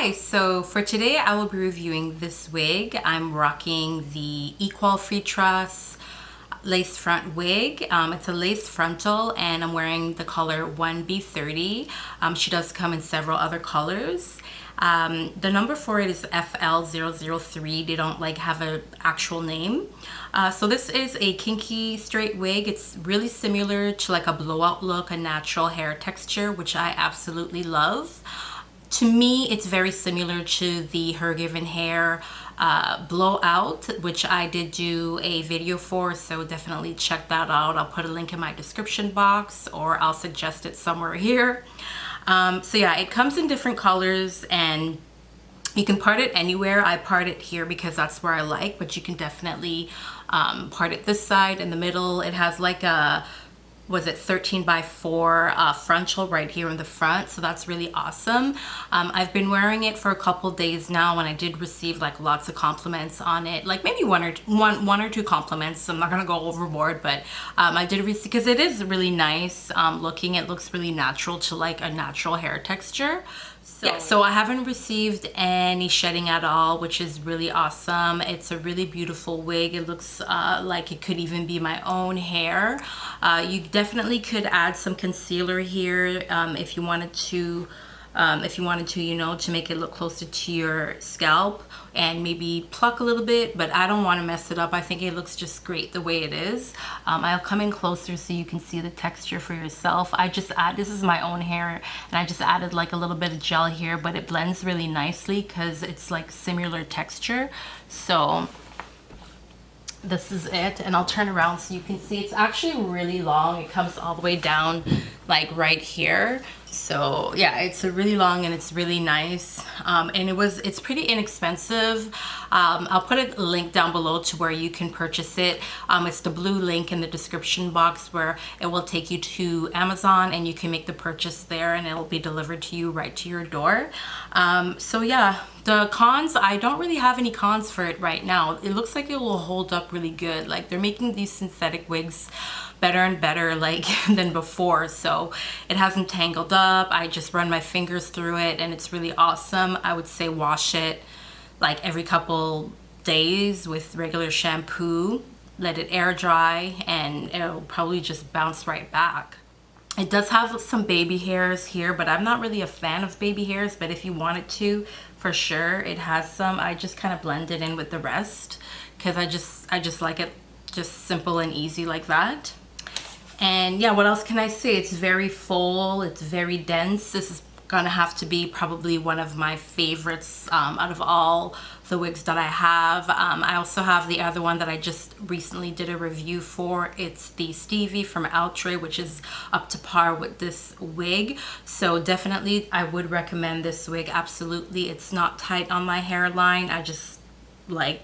Hi, so for today I will be reviewing this wig. I'm rocking the Equal FreeTress lace front wig. It's a lace frontal and I'm wearing the color 1B30. She does come in several other colors. The number for it is FL003. They don't have an actual name. So this is a kinky straight wig. It's really similar to a blowout look, a natural hair texture, which I absolutely love. To me, it's very similar to the HerGivenHair blowout, which I did do a video for, so definitely check that out. I'll put a link in my description box or I'll suggest it somewhere here. So yeah, it comes in different colors and you can part it anywhere. I part it here because that's where I like, but you can definitely part it this side in the middle. It has like a 13x4 frontal right here in the front, so that's really awesome. I've been wearing it for a couple days now and I did receive lots of compliments on it, maybe one or two compliments. I'm not gonna go overboard, but I did receive, because it is really nice looking. It looks really natural to a natural hair texture. So I haven't received any shedding at all, which is really awesome. It's a really beautiful wig. It looks like it could even be my own hair. You definitely could add some concealer here if you wanted to. To make it look closer to your scalp and maybe pluck a little bit, but I don't want to mess it up. I think it looks just great the way it is. I'll come in closer so you can see the texture for yourself. This is my own hair and I just added a little bit of gel here, but it blends really nicely because it's similar texture. So this is it, and I'll turn around so you can see it's actually really long. It comes all the way down right here. So yeah, it's really long and it's really nice, and it's pretty inexpensive. I'll put a link down below to where you can purchase it. It's the blue link in the description box where it will take you to Amazon and you can make the purchase there and it will be delivered to you right to your door. So yeah, the cons, I don't really have any cons for it right now. It looks like it will hold up really good. They're making these synthetic wigs better and better than before, so it hasn't tangled up. I just run my fingers through it and it's really awesome. I would say wash it every couple days with regular shampoo, let it air dry, and it'll probably just bounce right back. It does have some baby hairs here, but I'm not really a fan of baby hairs, but if you wanted to, for sure, it has some. I just kind of blend it in with the rest because I just like it just simple and easy like that. And yeah, what else can I say? It's very full, it's very dense. This is gonna have to be probably one of my favorites out of all the wigs that I have. I also have the other one that I just recently did a review for. It's the Stevie from Outre, which is up to par with this wig. So definitely I would recommend this wig, absolutely. It's not tight on my hairline. I just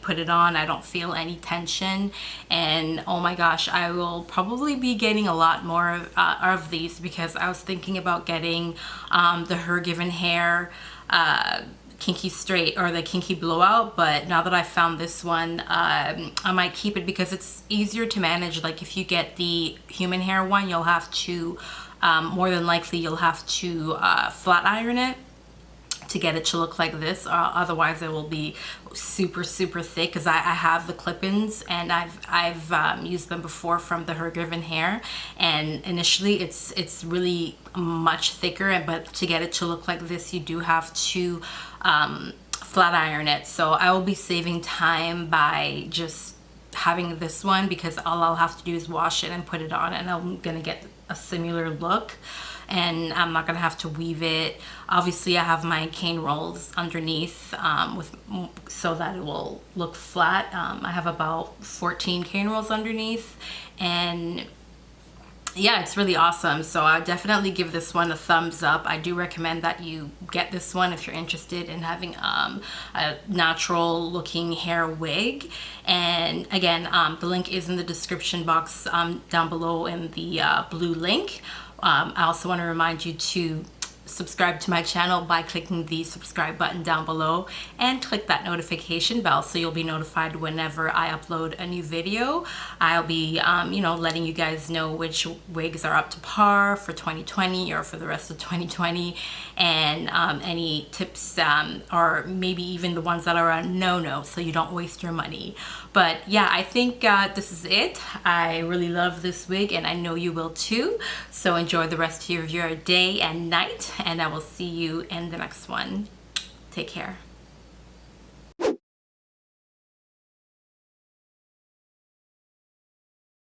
put it on, I don't feel any tension, and oh my gosh, I will probably be getting a lot more of these because I was thinking about getting the HerGivenHair kinky straight or the kinky blowout, but now that I found this one, I might keep it because it's easier to manage. If you get the human hair one, you'll have to more than likely you'll have to flat iron it to get it to look like this, otherwise it will be super thick, because I have the clip-ins and I've used them before from the HerGivenHair, and initially it's really much thicker, but to get it to look like this you do have to flat iron it. So I will be saving time by just having this one because all I'll have to do is wash it and put it on and I'm gonna get a similar look, and I'm not gonna have to weave it. Obviously I have my cane rolls underneath so that it will look flat. I have about 14 cane rolls underneath, and yeah, it's really awesome. So I definitely give this one a thumbs up. I do recommend that you get this one if you're interested in having a natural looking hair wig. And again, the link is in the description box down below in the blue link. I also want to remind you to subscribe to my channel by clicking the subscribe button down below and click that notification bell so you'll be notified whenever I upload a new video. I'll be you know, letting you guys know which wigs are up to par for 2020 or for the rest of 2020, and any tips or maybe even the ones that are a no-no so you don't waste your money. But yeah, I think this is it. I really love this wig and I know you will too. So enjoy the rest of your day and night, and I will see you in the next one. Take care.